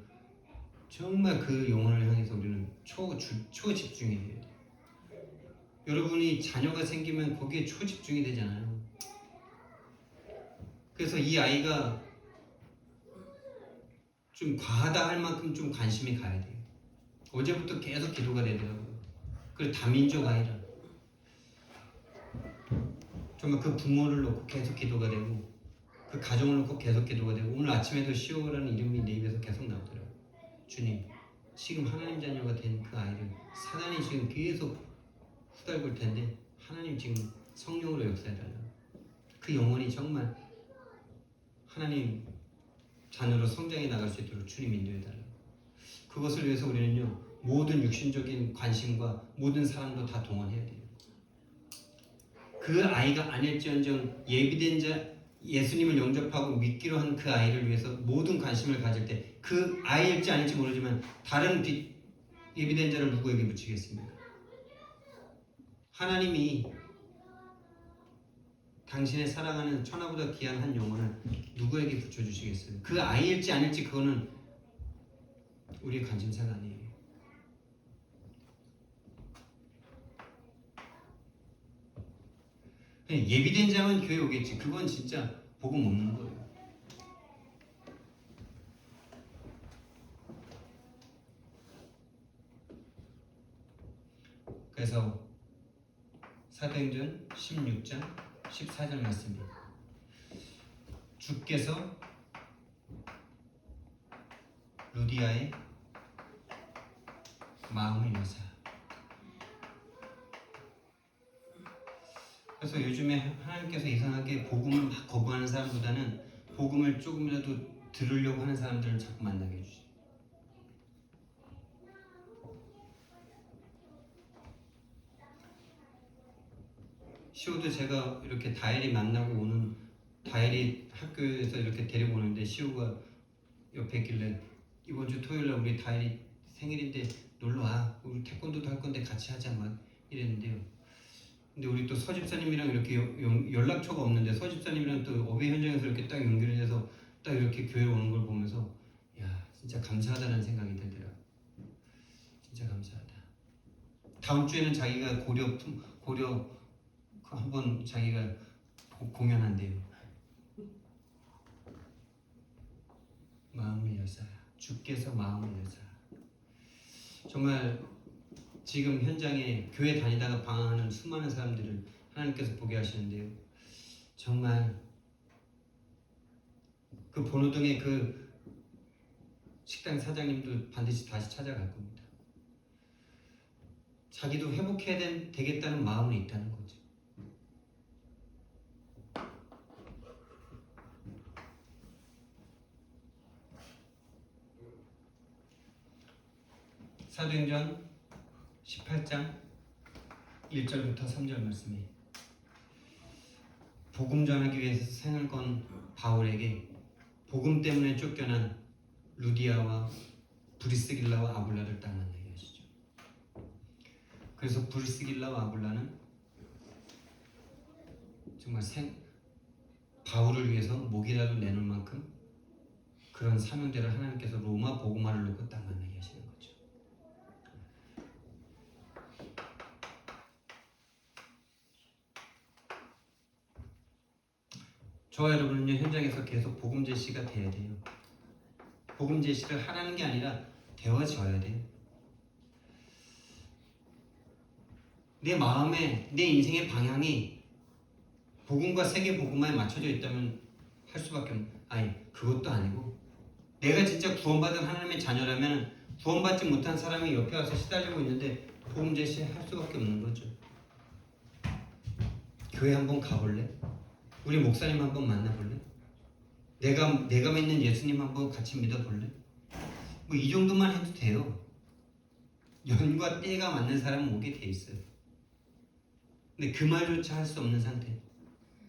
정말 그 영혼을 향해서 우리는 초집중이 돼요. 여러분이 자녀가 생기면 거기에 초집중이 되잖아요. 그래서 이 아이가 좀 과하다 할 만큼 좀 관심이 가야 돼요. 어제부터 계속 기도가 되더라고요. 그리고 다민족 아이라 정말 그 부모를 놓고 계속 기도가 되고 그 가정을 놓고 계속 기도가 되고 오늘 아침에도 시오라는 이름이 내 입에서 계속 나오더라고요. 주님, 지금 하나님 자녀가 된 그 아이를 사단이 지금 계속 후달굴 텐데 하나님 지금 성령으로 역사해달라고. 그 영혼이 정말 하나님 자녀로 성장해 나갈 수 있도록 주님 인도해달라고. 그것을 위해서 우리는요 모든 육신적인 관심과 모든 사랑도 다 동원해야 돼요. 그 아이가 아닐지언정 예비된 자 예수님을 영접하고 믿기로 한 그 아이를 위해서 모든 관심을 가질 때 그 아이일지 아닐지 모르지만 다른 예비된 자를 누구에게 붙이겠습니까? 하나님이 당신의 사랑하는 천하보다 귀한 한 영혼을 누구에게 붙여주시겠어요? 그 아이일지 아닐지 그거는 우리의 관심사가 아니에요. 예비된 자만 교회 오겠지. 그건 진짜 복음 없는 거예요. 그래서 사도행전 16장 14절 말씀입니다. 주께서 루디아의 마음을 여사. 그래서 요즘에 하나님께서 이상하게 복음을 막 거부하는 사람보다는 복음을 조금이라도 들으려고 하는 사람들을 자꾸 만나게 해주시죠. 시호도 제가 이렇게 다일이 만나고 오는 다일이 학교에서 이렇게 데리고 오는데 시호가 옆에 있길래 이번 주 토요일날 우리 다일이 생일인데 놀러와. 우리 태권도도 할 건데 같이 하자 막 이랬는데요. 근데 우리 또 서집사님이랑 이렇게 연락처가 없는데 서집사님이랑 또 어배 현장에서 이렇게 딱 연결이 돼서 딱 이렇게 교회 오는 걸 보면서 야 진짜 감사하다는 생각이 들더라고. 진짜 감사하다. 다음 주에는 자기가 고려 한번 자기가 공연한대요. 마음을 여사 주께서 마음을 여사. 정말 지금 현장에 교회 다니다가 방황하는 수많은 사람들을 하나님께서 보게 하시는데요. 정말 그 번호동의 그 식당 사장님도 반드시 다시 찾아갈 겁니다. 자기도 회복해야 되겠다는 마음은 있다는 거죠. 사도행전 18장 1절부터 3절 말씀에 복음 전하기 위해서 생을 건 바울에게 복음 때문에 쫓겨난 루디아와 브리스길라와 아굴라를 딱 만나게 하시죠. 그래서 브리스길라와 아굴라는 정말 바울을 위해서 목이라도 내놓을 만큼 그런 사명대를 하나님께서 로마 복음화를 놓고 딱 만나게 하시는 거죠. 저와 여러분은요 현장에서 계속 복음 제시가 돼야 돼요. 복음 제시를 하라는 게 아니라 되어져야 돼요. 내 마음에 내 인생의 방향이 복음과 세계 복음화에 맞춰져 있다면 할 수밖에 없는. 아니 그것도 아니고 내가 진짜 구원받은 하나님의 자녀라면 구원받지 못한 사람이 옆에 와서 시달리고 있는데 복음 제시할 수밖에 없는 거죠. 교회 한번 가볼래? 우리 목사님 한번 만나볼래? 내가 믿는 예수님 한번 같이 믿어볼래? 뭐 이 정도만 해도 돼요. 연과 때가 맞는 사람은 오게 돼 있어요. 근데 그 말조차 할 수 없는 상태.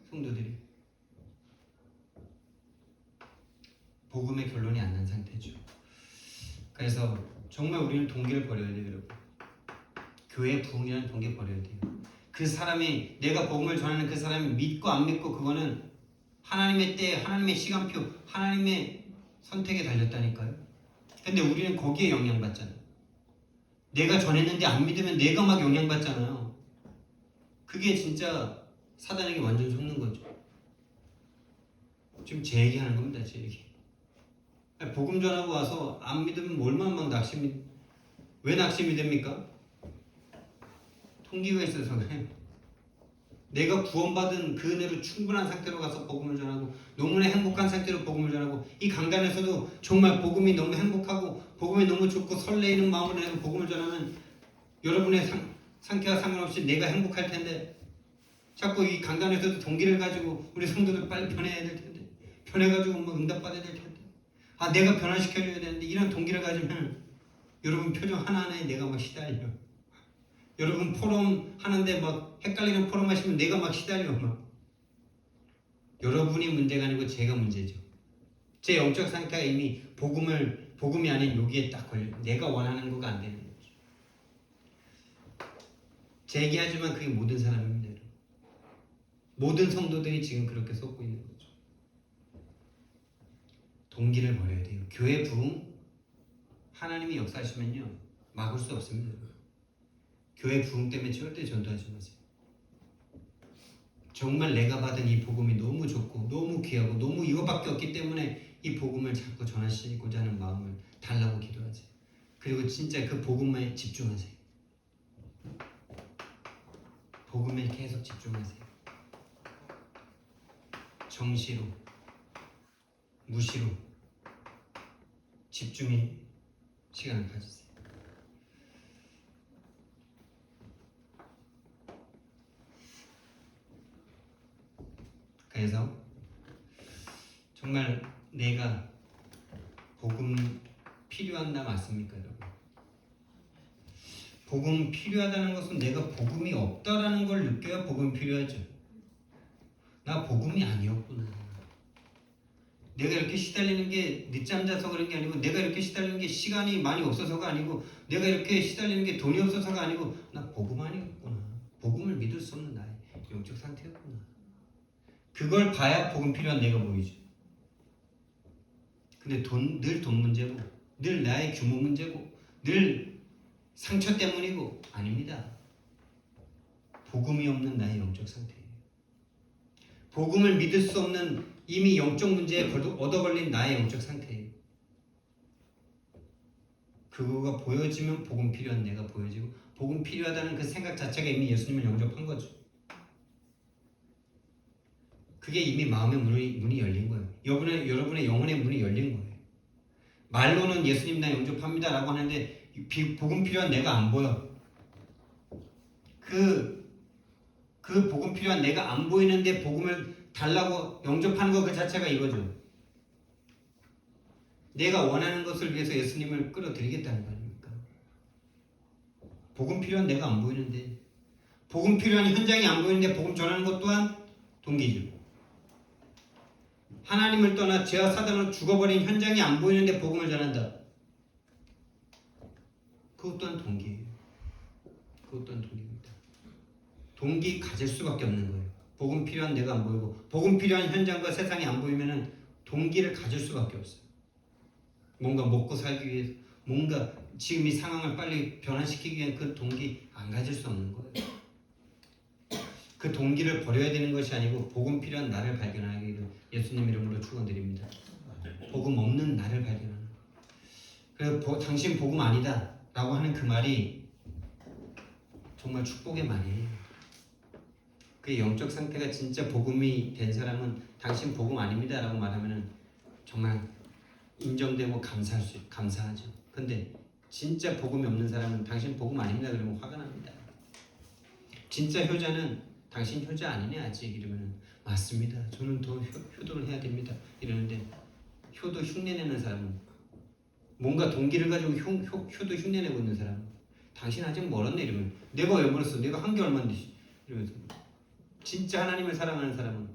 성도들이 복음의 결론이 안 난 상태죠. 그래서 정말 우리는 동기를 버려야 돼요, 여러분. 교회 부흥이라는 동기 버려야 돼요. 그 사람이 내가 복음을 전하는 그 사람이 믿고 안 믿고 그거는 하나님의 때, 하나님의 시간표, 하나님의 선택에 달렸다니까요. 근데 우리는 거기에 영향받잖아요. 내가 전했는데 안 믿으면 내가 막 영향받잖아요. 그게 진짜 사단에게 완전 속는 거죠. 지금 제 얘기하는 겁니다. 제 얘기. 복음 전하고 와서 안 믿으면 얼마나 막 왜 낙심이 됩니까? 통기가 있어서 그래. 내가 구원받은 그 은혜로 충분한 상태로 가서 복음을 전하고 너무나 행복한 상태로 복음을 전하고 이 강단에서도 정말 복음이 너무 행복하고 복음이 너무 좋고 설레이는 마음으로 해서 복음을 전하면 여러분의 상태와 상관없이 내가 행복할 텐데 자꾸 이 강단에서도 동기를 가지고 우리 성도들 빨리 변해야 될 텐데 변해가지고 뭐 응답받아야 될 텐데 내가 변화시켜줘야 되는데 이런 동기를 가지면 여러분 표정 하나하나에 내가 막 시달려. 여러분 포럼 하는데 막 헷갈리는 포럼 하시면 내가 막 시달려 막. 여러분이 문제가 아니고 제가 문제죠. 제 영적 상태가 이미 복음이 아닌 여기에 딱 걸려. 내가 원하는 거가 안 되는 거죠. 제 얘기하지만 그게 모든 사람입니다. 모든 성도들이 지금 그렇게 속고 있는 거죠. 동기를 버려야 돼요. 교회 부흥 하나님이 역사하시면요 막을 수 없습니다. 교회 부흥 때문에 절대 전도하지 마세요. 정말 내가 받은 이 복음이 너무 좋고 너무 귀하고 너무 이거밖에 없기 때문에 이 복음을 자꾸 전하시고자 하는 마음을 달라고 기도하세요. 그리고 진짜 그 복음에 집중하세요. 복음에 계속 집중하세요. 정시로 무시로 집중의 시간을 가지세요. 그래서 정말 내가 복음 필요한 나 맞습니까, 여러분? 복음 필요하다는 것은 내가 복음이 없다라는 걸 느껴야 복음이 필요하죠. 나 복음이 아니었구나. 내가 이렇게 시달리는 게 늦잠 자서 그런 게 아니고 내가 이렇게 시달리는 게 시간이 많이 없어서가 아니고 내가 이렇게 시달리는 게 돈이 없어서가 아니고 나 복음 아니었구나. 복음을 믿을 수 없는 나의 영적 상태였구나. 그걸 봐야 복음 필요한 내가 보이죠. 근데 늘 돈 문제고, 늘 나의 규모 문제고, 늘 상처 때문이고 아닙니다. 복음이 없는 나의 영적 상태예요. 복음을 믿을 수 없는 이미 영적 문제에 얻어 걸린 나의 영적 상태예요. 그거가 보여지면 복음 필요한 내가 보여지고, 복음 필요하다는 그 생각 자체가 이미 예수님을 영접한 거죠. 그게 이미 마음의 문이 열린 거예요. 여러분의 영혼의 문이 열린 거예요. 말로는 예수님 나 영접합니다 라고 하는데 복음 필요한 내가 안 보여. 그 복음 필요한 내가 안 보이는데 복음을 달라고 영접하는 것 그 자체가 이거죠. 내가 원하는 것을 위해서 예수님을 끌어들이겠다는 거 아닙니까? 복음 필요한 내가 안 보이는데, 복음 필요한 현장이 안 보이는데 복음 전하는 것 또한 동기죠. 하나님을 떠나 죄와 사단으로 죽어버린 현장이 안 보이는데 복음을 전한다. 그것 또한 동기예요. 그것 또한 동기입니다. 동기 가질 수밖에 없는 거예요. 복음 필요한 내가 안 보이고, 복음 필요한 현장과 세상이 안 보이면은 동기를 가질 수밖에 없어요. 뭔가 먹고 살기 위해서, 뭔가 지금 이 상황을 빨리 변화시키기 위한 그 동기 안 가질 수 없는 거예요. 그 동기를 버려야 되는 것이 아니고 복음 필요한 나를 발견하기를 예수님 이름으로 축원드립니다. 복음 없는 나를 발견하는 거. 그래서 당신 복음 아니다 라고 하는 그 말이 정말 축복의 말이에요. 그 영적 상태가 진짜 복음이 된 사람은 당신 복음 아닙니다 라고 말하면 정말 인정되고 감사하죠. 근데 진짜 복음이 없는 사람은 당신 복음 아닙니다 그러면 화가 납니다. 진짜 효자는 당신 효자 아니네 아직 이러면 맞습니다. 저는 더 효도를 해야 됩니다 이러는데, 효도 흉내내는 사람은, 뭔가 동기를 가지고 효도 흉내내고 있는 사람은 당신 아직 멀었네 이러면, 내가 왜 멀었어? 내가 한 게 얼마인데 이러면서, 진짜 하나님을 사랑하는 사람은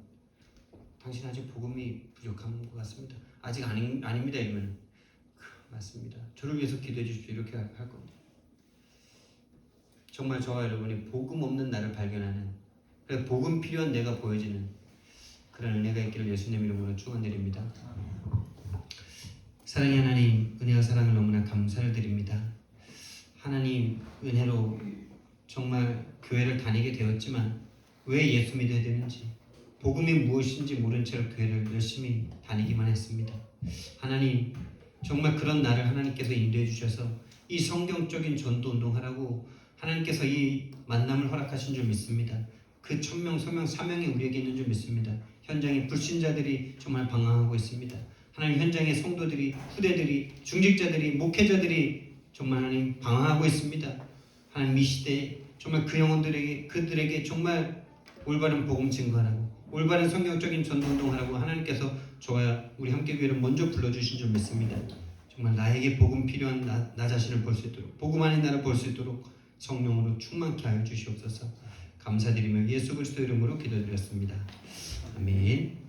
당신 아직 복음이 부족한 것 같습니다. 아직 아닙니다 이러면 맞습니다. 저를 위해서 기도해 주십시오 이렇게 할 겁니다. 정말 저와 여러분이 복음 없는 나를 발견하는, 그래서 복음 필요한 내가 보여지는 그런 은혜가 있기를 예수님 이름으로 축원드립니다. 사랑의 하나님, 은혜와 사랑을 너무나 감사를 드립니다. 하나님 은혜로 정말 교회를 다니게 되었지만 왜 예수 믿어야 되는지, 복음이 무엇인지 모른 채로 교회를 열심히 다니기만 했습니다. 하나님 정말 그런 나를 하나님께서 인도해 주셔서 이 성경적인 전도 운동하라고 하나님께서 이 만남을 허락하신 줄 믿습니다. 그 천명 소명 사명이 우리에게 있는 줄 믿습니다. 현장에 불신자들이 정말 방황하고 있습니다. 하나님 현장의 성도들이, 후대들이, 중직자들이, 목회자들이 정말 하나님 방황하고 있습니다. 하나님 이 시대에 정말 그 영혼들에게, 그들에게 정말 올바른 복음 증거하라고, 올바른 성경적인 전도운동하라고 하나님께서 저와 우리 함께교회를 먼저 불러주신 줄 믿습니다. 정말 나에게 복음 필요한 나 자신을 볼 수 있도록, 복음 안에 나를 볼 수 있도록 성령으로 충만케 하여 주시옵소서. 감사드리며 예수 그리스도 이름으로 기도드렸습니다. 아멘.